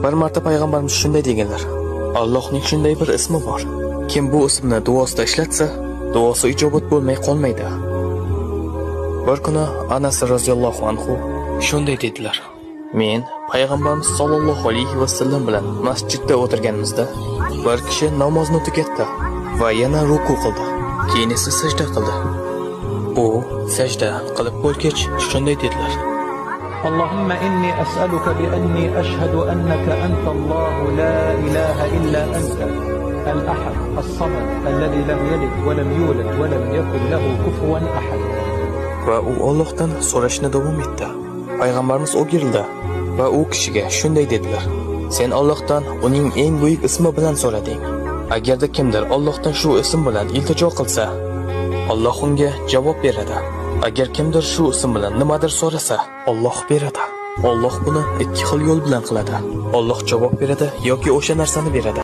Bir marta payg'ambarimiz shunday deganlar: Allohning shunday bir ismi bor. Kim bu ismni duosida ishlatsa, duosi ijobat bo'lmay qolmaydi. Bir kuni Anas roziyallohu anhu shunday dedilar: Men payg'ambarimiz sollallohu alayhi vasallam bilan masjidda o'tirganimizda bir kishi namozni tugatdi va yana ruku qildi. Keyin esa sajda qildi. U sajda qilib bo'lgach shunday dedilar: اللهم إني أسألك بأني أشهد أنك أنت الله لا إله إلا أنت الأحد الصمد الذي لم يلد ولم يولد ولم يكن له كفوا أحد. Va u Allohdan so'rashni davom etdi. Payg'ambarimiz o'girildi va u kishiga shunday dedilar: Sen Allohdan uning eng buyuk ismi bilan so'rading. Agarda kimdir Allohdan shu ism bilan iltijo qilsa, Alloh unga javob beradi. Agar kimdir shu ism bilan nimadir so'rasa, Alloh beradi. Alloh buni ikki xil yo'l bilan qiladi. Alloh javob beradi yoki o'sha narsani beradi.